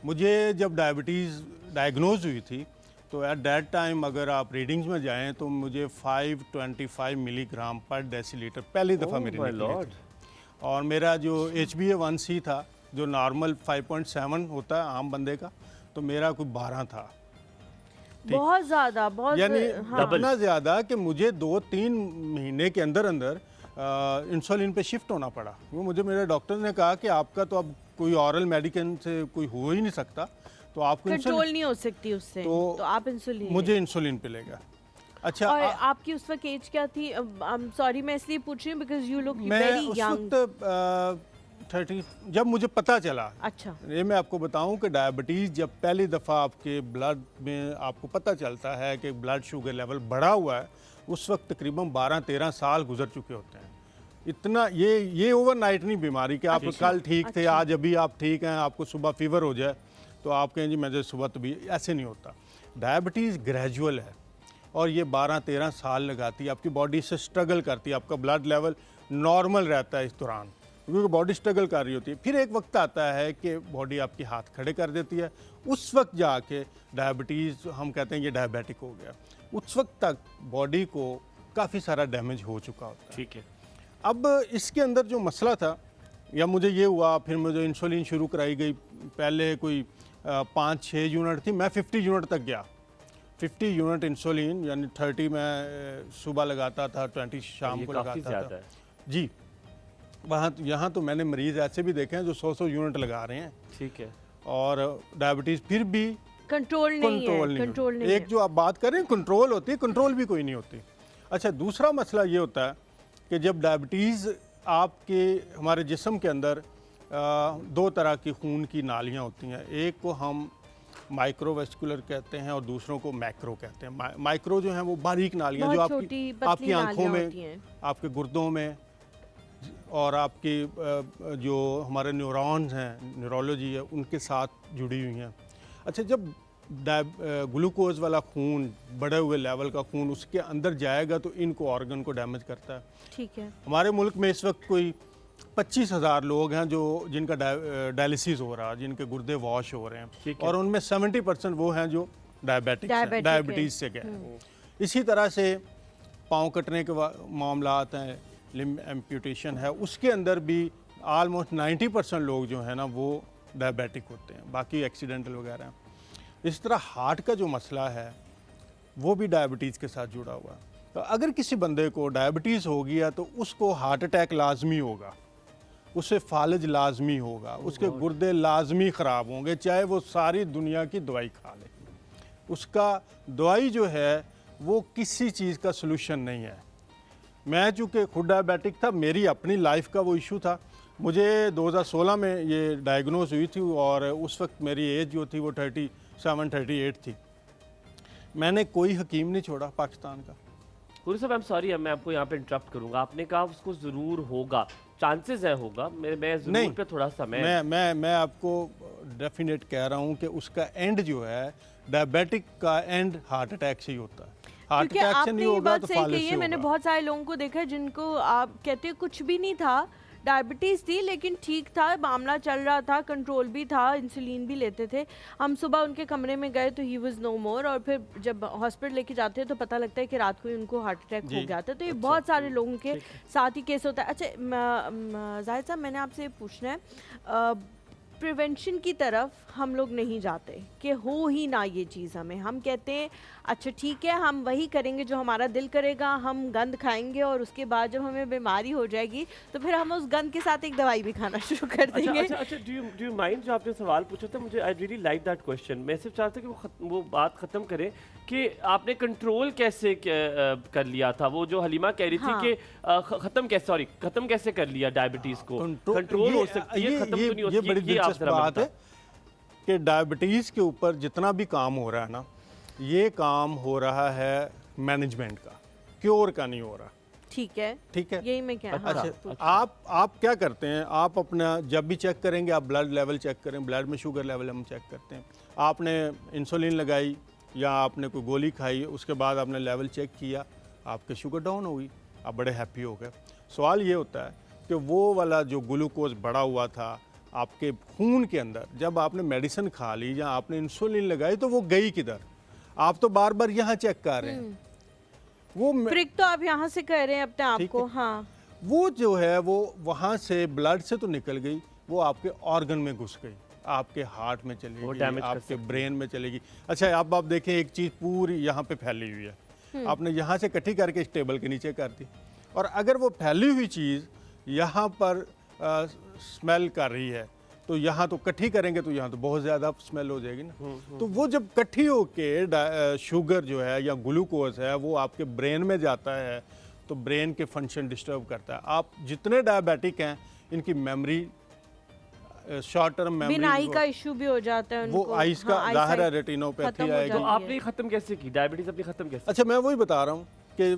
मुझे जब diabetes diagnose हुई थी तो एट दैट टाइम अगर आप रीडिंग्स में जाएं तो मुझे 525 मिलीग्राम पर डेसीलीटर पहली दफ़ा मेरी निकली थी। और मेरा जो HbA1c था जो नॉर्मल 5.7 होता है आम बंदे का, तो मेरा कोई 12 था। बहुत ज़्यादा, बहुत यानी हाँ। इतना ज़्यादा कि मुझे 2-3 महीने के अंदर अंदर इंसुलिन पे शिफ्ट होना पड़ा। वो मुझे मेरे डॉक्टर ने कहा कि आपका तो अब कोई ऑरल मेडिसिन से कोई हो ही नहीं सकता, तो आपको कंट्रोल नहीं हो सकती उससे, तो आप इंसुलिन मुझे इंसुलिन पे लेगा। अच्छा, और आपकी उस वक्त एज क्या थी? सॉरी मैं इसलिए पूछ रही हूँ बिकॉज यू लुक मैं वेरी उस यंग। वक्त 30 जब मुझे पता चला, अच्छा, ये मैं आपको बताऊं कि डायबिटीज़ जब पहली दफ़ा आपके ब्लड में आपको पता चलता है कि ब्लड शुगर लेवल बढ़ा हुआ है, उस वक्त तकरीबन 12-13 साल गुजर चुके होते हैं। इतना ये ओवरनाइट नहीं बीमारी कि आप कल ठीक थे, अच्छा। आज अभी आप ठीक हैं, आपको सुबह फीवर हो जाए तो आप कहें जी मुझे सुबह तो भी, ऐसे नहीं होता। डायबिटीज़ ग्रेजुअल है और ये 12-13 साल लगाती है, आपकी बॉडी से स्ट्रगल करती है, आपका ब्लड लेवल नॉर्मल रहता है इस दौरान, क्योंकि बॉडी स्ट्रगल कर रही होती है। फिर एक वक्त आता है कि बॉडी आपकी हाथ खड़े कर देती है, उस वक्त जाके डायबिटीज़ हम कहते हैं ये डायबिटिक हो गया। उस वक्त तक बॉडी को काफ़ी सारा डैमेज हो चुका होता है। ठीक है। अब इसके अंदर जो मसला था, या मुझे ये हुआ, फिर मुझे इंसुलिन शुरू कराई गई। पहले कोई 5-6 यूनिट थी, मैं 50 यूनिट तक गया। 50 यूनिट इंसुलिन, यानी 30 मैं सुबह लगाता था, 20 शाम को लगाता था। जी, यहाँ तो मैंने मरीज़ ऐसे भी देखे हैं जो 100 यूनिट लगा रहे हैं। ठीक है। और डायबिटीज़ फिर भी कंट्रोल नहीं है, कंट्रोल नहीं एक जो आप बात कर रहे हैं कंट्रोल होती है, कंट्रोल भी कोई नहीं होती। अच्छा, दूसरा मसला ये होता है कि जब डायबिटीज़ आपके हमारे जिस्म के अंदर 2 तरह की खून की नालियाँ होती हैं, एक को हम माइक्रोवेस्कुलर कहते हैं और दूसरों को मैक्रो कहते हैं। माइक्रो जो हैं वो बारीक नालियाँ जो आपकी आंखों में, आपके गुर्दों में, और आपकी जो हमारे न्यूरॉन्स हैं, न्यूरोलॉजी है, उनके साथ जुड़ी हुई हैं। अच्छा, जब ग्लूकोज वाला खून, बढ़े हुए लेवल का खून उसके अंदर जाएगा तो इनको ऑर्गन को डैमेज करता है। ठीक है। हमारे मुल्क में इस वक्त कोई 25,000 लोग हैं जो जिनका डायलिसिस हो रहा है, जिनके गुर्दे वॉश हो रहे हैं, और उनमें 70% वो हैं जो डायबिटीज़ से गए। इसी तरह से पाँव कटने के मामलात हैं, लिम्ब एम्पुटेशन है, उसके अंदर भी आलमोस्ट 90% लोग जो है ना वो डायबिटिक होते हैं, बाकी एक्सीडेंटल वगैरह हैं। इस तरह हार्ट का जो मसला है वो भी डायबिटीज़ के साथ जुड़ा हुआ है। तो अगर किसी बंदे को डायबिटीज़ हो गया तो उसको हार्ट अटैक लाजमी होगा, उसे फालज लाजमी होगा, उसके गुर्दे लाजमी ख़राब होंगे, चाहे वो सारी दुनिया की दवाई खा ले। उसका दवाई जो है वो किसी चीज़ का सलूशन नहीं है। मैं चूँकि खुद डायबिटिक था, मेरी अपनी लाइफ का वो इशू था। मुझे 2016 में ये डायग्नोज हुई थी और उस वक्त मेरी एज जो थी वो 37-38 थी। मैंने कोई हकीम नहीं छोड़ा पाकिस्तान का। गुरु साहब, आई एम सॉरी, मैं आपको यहाँ पे इंटरप्ट करूँगा। आपने कहा उसको ज़रूर होगा, चांसेस है होगा, मैं ज़रूर पे थोड़ा समय मैं आपको डेफिनेट कह रहा हूँ कि उसका एंड जो है डायबिटिक का एंड हार्ट अटैक से ही होता है। हार्ट अटैक से नहीं होगा तो फालिज से होगा। मैंने बहुत सारे लोगों को देखा है जिनको आप कहते हैं कुछ भी नहीं था, डायबिटीज़ थी लेकिन ठीक था, मामला चल रहा था, कंट्रोल भी था, इंसुलिन भी लेते थे। हम सुबह उनके कमरे में गए तो ही वाज नो मोर, और फिर जब हॉस्पिटल लेके जाते हैं तो पता लगता है कि रात को ही उनको हार्ट अटैक हो गया था। तो ये बहुत सारे लोगों के साथ ही केस होता है। अच्छा जाहिद साहब, मैंने आपसे ये पूछना है, प्रिवेंशन की तरफ हम लोग नहीं जाते कि हो ही ना ये चीज़ हमें, हम कहते हैं अच्छा ठीक है हम वही करेंगे जो हमारा दिल करेगा, हम गंद खाएंगे और उसके बाद जब हमें बीमारी हो जाएगी तो फिर हम उस गंद के साथ एक दवाई भी खाना शुरू कर देंगे। अच्छा, डू यू माइंड जो आपने सवाल पूछा था, मुझे I really like that question. मैं सिर्फ चाहता हूँ कि वो बात ख़त्म करें कि आपने कंट्रोल कैसे कर लिया था, वो जो हलीमा कह रही थी कि ख़त्म कैसे कर लिया डायबिटीज़ को। कंट्रोल हो सकती है, ख़त्म तो नहीं हो सकती। ये बड़ी दिलचस्प बात है कि डायबिटीज़ के ऊपर जितना भी काम हो रहा है ना, ये काम हो रहा है मैनेजमेंट का, क्योर का नहीं हो रहा। ठीक है, यही मैं कह रहा हूँ। अच्छा, आप क्या करते हैं, आप अपना जब भी चेक करेंगे, आप ब्लड लेवल चेक करें, ब्लड में शुगर लेवल हम चेक करते हैं। आपने इंसुलिन लगाई या आपने कोई गोली खाई, उसके बाद आपने लेवल चेक किया, आपके शुगर डाउन हो गई, आप बड़े हैप्पी हो गए। सवाल ये होता है कि वो वाला जो ग्लूकोज बढ़ा हुआ था, आपके खून के अंदर जब आपने मेडिसिन खा ली या आपने इंसुलिन लगाई तो वो गई किधर? आप तो बार बार यहाँ चेक कर रहे हैं। वो प्रिक तो आप यहाँ से कह रहे हैं अपने आप को, हाँ वो जो है वो वहाँ से ब्लड से तो निकल गई, वो आपके ऑर्गन में घुस गई, आपके हार्ट में चली गई, आपके ब्रेन में चलेगी। अच्छा अब आप देखें एक चीज़ पूरी यहाँ पे फैली हुई है, आपने यहाँ से इकट्ठी करके इस टेबल के नीचे कर दी, और अगर वो फैली हुई चीज़ यहाँ पर स्मेल कर रही है तो यहाँ तो इकट्ठी करेंगे तो यहाँ तो बहुत ज़्यादा स्मेल हो जाएगी ना। तो वो जब इकट्ठी होके शुगर जो है या ग्लूकोज है वो आपके ब्रेन में जाता है तो ब्रेन के फंक्शन डिस्टर्ब करता है। आप जितने डायबिटिक हैं इनकी मेमोरी शॉर्ट टर्म मेमोरी, बिना आई का इशू भी हो जाता है उनको, वो आइस का जाहिर है, रेटिनोपैथी आएगी। तो आपने खत्म कैसे की डायबिटीज, अपनी खत्म कैसे? अच्छा मैं वही बता रहा हूँ कि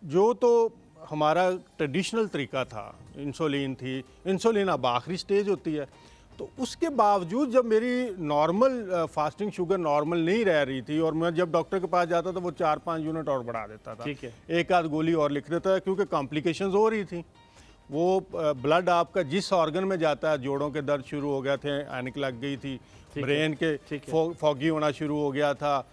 जो तो हमारा ट्रेडिशनल तरीका था, इंसुलिन थी, इंसुलिन अब आखिरी स्टेज होती है, तो उसके बावजूद जब मेरी नॉर्मल फास्टिंग शुगर नॉर्मल नहीं रह रही थी और मैं जब डॉक्टर के पास जाता था वो 4-5 यूनिट और बढ़ा देता था, ठीक है, एक आध गोली और लिख देता था क्योंकि कॉम्प्लिकेशंस हो रही थी। वो ब्लड आपका जिस ऑर्गन में जाता है, जोड़ों के दर्द शुरू हो गए थे, ऐनक लग गई थी, ब्रेन के फॉगी होना शुरू हो गया था,